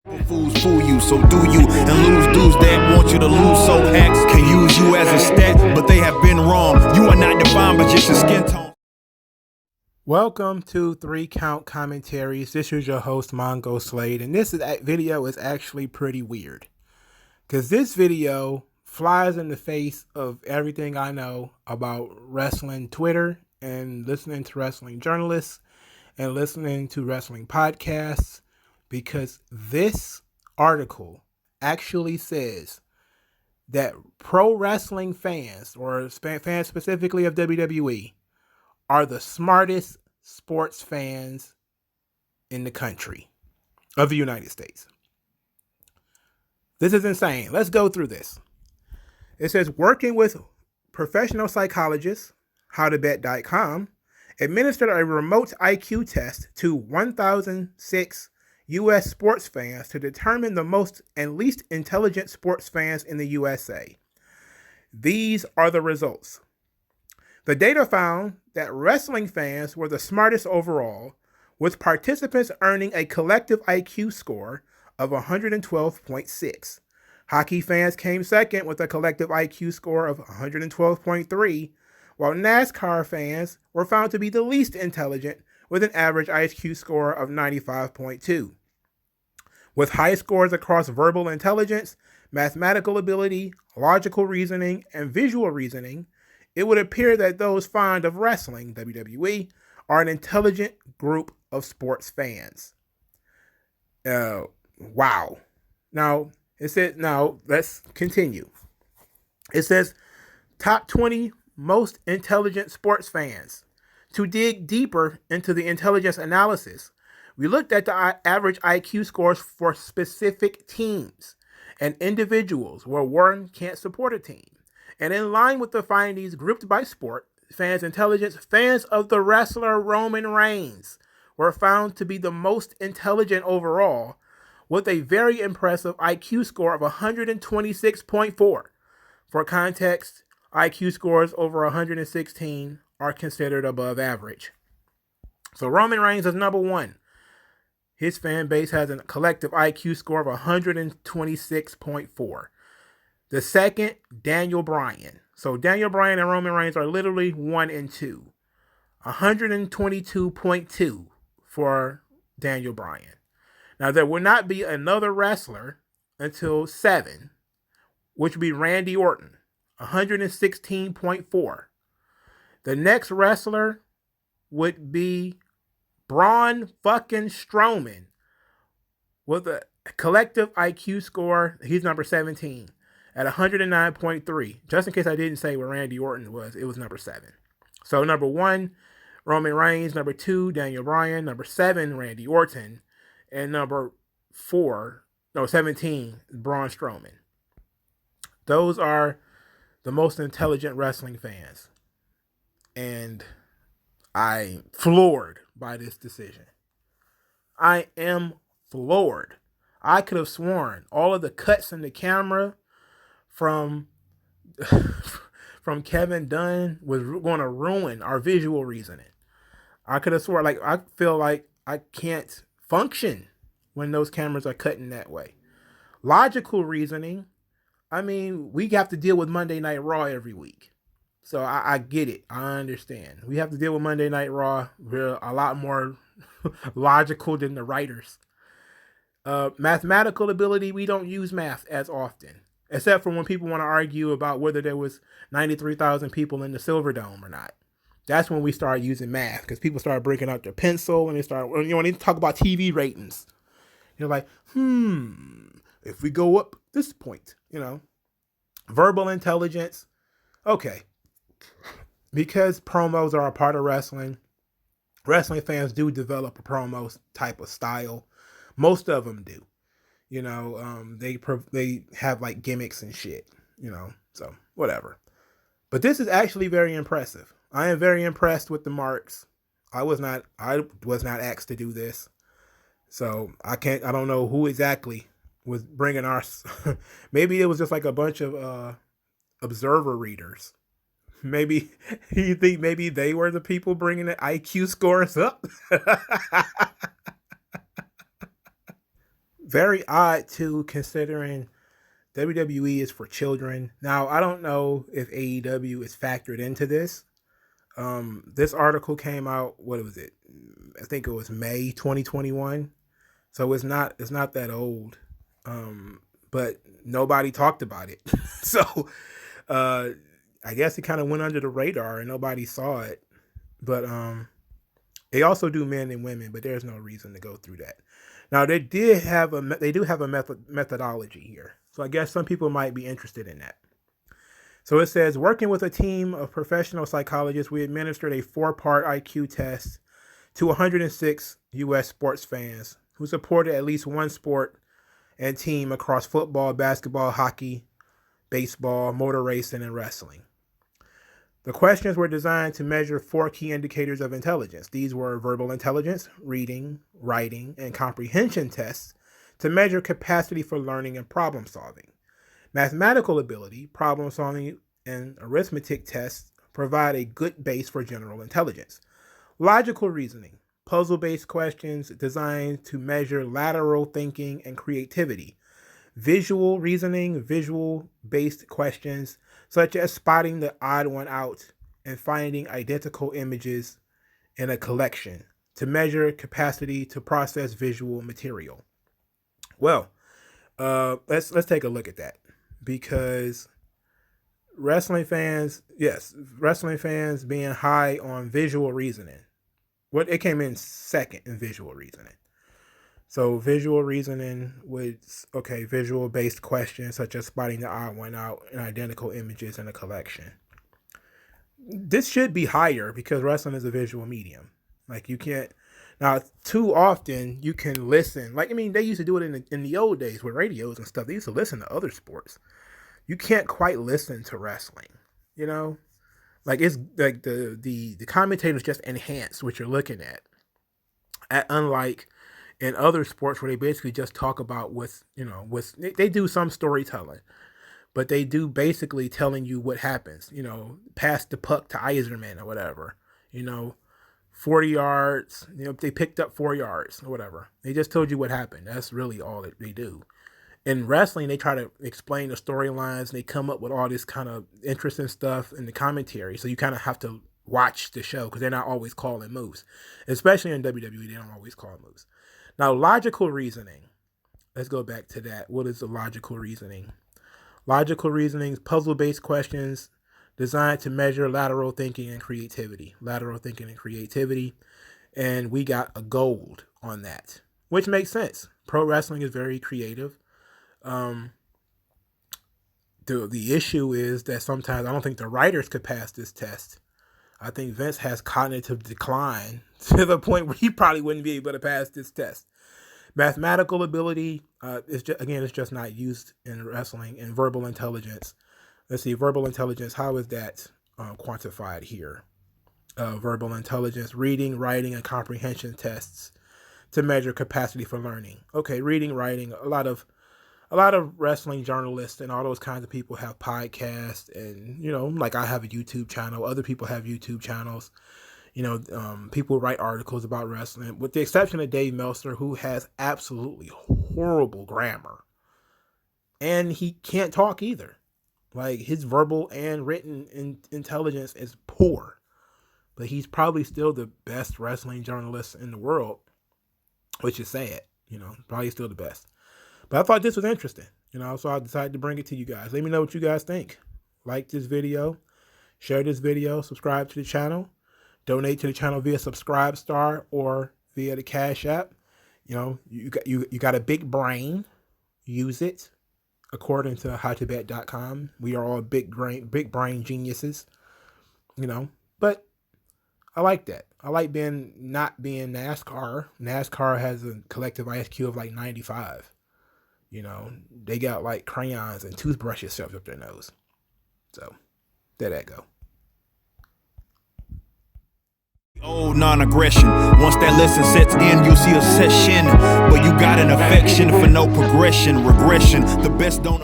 Fools fool you, so do you, and lose dudes that want you to lose. So X can use you as a stat, but they have been wrong. You are not defined by just your skin tone. Welcome to 3 Count Commentaries. This is your host, MagMongoSlade, and this video is actually pretty weird. Because this video flies in the face of everything I know about wrestling Twitter and listening to wrestling journalists and listening to wrestling podcasts, because this article actually says that pro wrestling fans, or fans specifically of WWE, are the smartest sports fans in the country of the United States. This is insane. Let's go through this. It says, working with professional psychologists, howtobet.com, administered a remote IQ test to 1,006 U.S. sports fans to determine the most and least intelligent sports fans in the USA. These are the results. The data found that wrestling fans were the smartest overall, with participants earning a collective IQ score of 112.6. Hockey fans came second with a collective IQ score of 112.3, while NASCAR fans were found to be the least intelligent with an average IQ score of 95.2. With high scores across verbal intelligence, mathematical ability, logical reasoning, and visual reasoning, it would appear that those fond of wrestling, WWE, are an intelligent group of sports fans. Wow. Now, let's continue. It says, top 20 most intelligent sports fans. To dig deeper into the intelligence analysis, we looked at the average IQ scores for specific teams and individuals where one can't support a team. And in line with the findings grouped by sport, fans' intelligence, fans of the wrestler Roman Reigns were found to be the most intelligent overall, with a very impressive IQ score of 126.4. For context, IQ scores over 116 are considered above average. So Roman Reigns is number one. His fan base has a collective IQ score of 126.4. The second, Daniel Bryan. So Daniel Bryan and Roman Reigns are literally 1 and 2. 122.2 for Daniel Bryan. Now, there will not be another wrestler until 7, which would be Randy Orton, 116.4. The next wrestler would be Braun fucking Strowman with a collective IQ score. He's number 17 at 109.3. Just in case I didn't say where Randy Orton was, it was number 7. So number 1, Roman Reigns. Number 2, Daniel Bryan. Number 7, Randy Orton. And number 17, Braun Strowman. Those are the most intelligent wrestling fans. And I'm floored by this decision. I am floored. I could have sworn all of the cuts in the camera from Kevin Dunn was going to ruin our visual reasoning. I could have sworn, I feel like I can't function when those cameras are cutting that way. Logical reasoning, we have to deal with Monday Night Raw every week. So I get it. I understand. We have to deal with Monday Night Raw. We're a lot more logical than the writers. Mathematical ability, we don't use math as often, except for when people want to argue about whether there was 93,000 people in the Silver Dome or not. That's when we start using math, because people start breaking out their pencil and when they talk about TV ratings. You're like, if we go up this point, verbal intelligence. Okay. Because promos are a part of wrestling fans do develop a promo type of style. Most of them do. They have like gimmicks and shit, so whatever. But this is actually very impressive. I am very impressed with the marks. I was not asked to do this. So I don't know who exactly was bringing our, maybe it was just like a bunch of observer readers. Maybe you think maybe they were the people bringing the IQ scores up. Very odd too, considering WWE is for children. Now, I don't know if AEW is factored into this. This article came out, what was it? I think it was May 2021. So it's not that old. But nobody talked about it. So I guess it kind of went under the radar and nobody saw it. But they also do men and women, but there's no reason to go through that. Now they do have a methodology here. So I guess some people might be interested in that. So it says, working with a team of professional psychologists, we administered a 4-part IQ test to 106 U.S. sports fans who supported at least one sport and team across football, basketball, hockey, baseball, motor racing, and wrestling. The questions were designed to measure 4 key indicators of intelligence. These were verbal intelligence, reading, writing, and comprehension tests to measure capacity for learning and problem solving. Mathematical ability, problem solving, and arithmetic tests provide a good base for general intelligence. Logical reasoning, puzzle-based questions designed to measure lateral thinking and creativity. Visual reasoning, visual-based questions such as spotting the odd one out and finding identical images in a collection to measure capacity to process visual material. Well, let's take a look at that, because wrestling fans being high on visual reasoning. It came in second in visual reasoning. So visual reasoning was, visual-based questions such as spotting the odd one out and identical images in a collection. This should be higher because wrestling is a visual medium. Like, you can't, now too often you can listen. Like, I mean, they used to do it in the old days with radios and stuff. They used to listen to other sports. You can't quite listen to wrestling, you know? Like, it's like the commentators just enhance what you're looking at. Unlike in other sports where they basically just talk about they do some storytelling, but they do basically telling you what happens, pass the puck to Iserman or whatever, 40 yards, they picked up 4 yards or whatever. They just told you what happened. That's really all that they do. In wrestling, they try to explain the storylines. They come up with all this kind of interesting stuff in the commentary. So you kind of have to watch the show because they're not always calling moves. Especially in WWE, they don't always call moves. Now, logical reasoning. Let's go back to that. What is the logical reasoning? Logical reasoning is puzzle-based questions designed to measure lateral thinking and creativity. And we got a gold on that, which makes sense. Pro wrestling is very creative. The issue is that sometimes I don't think the writers could pass this test. I think Vince has cognitive decline to the point where he probably wouldn't be able to pass this test. Mathematical ability it's just not used in wrestling. And verbal intelligence. Let's see, verbal intelligence. How is that quantified here? Verbal intelligence, reading, writing, and comprehension tests to measure capacity for learning. Okay, reading, writing. A lot of wrestling journalists and all those kinds of people have podcasts, and like I have a YouTube channel. Other people have YouTube channels. People write articles about wrestling, with the exception of Dave Meltzer, who has absolutely horrible grammar, and he can't talk either. Like, his verbal and written intelligence is poor, but he's probably still the best wrestling journalist in the world, which is sad. Probably still the best. But I thought this was interesting, so I decided to bring it to you guys. Let me know what you guys think. Like this video, share this video, subscribe to the channel, donate to the channel via Subscribestar or via the Cash App. You got a big brain, use it. According to howtobet.com, we are all big brain geniuses, but I like that. I like not being NASCAR. NASCAR has a collective IQ of like 95. They got like crayons and toothbrushes shoved up their nose. So, there that go. Old non-aggression. Once that lesson sets in, you'll see a session. But you got an affection for no progression, regression. The best don't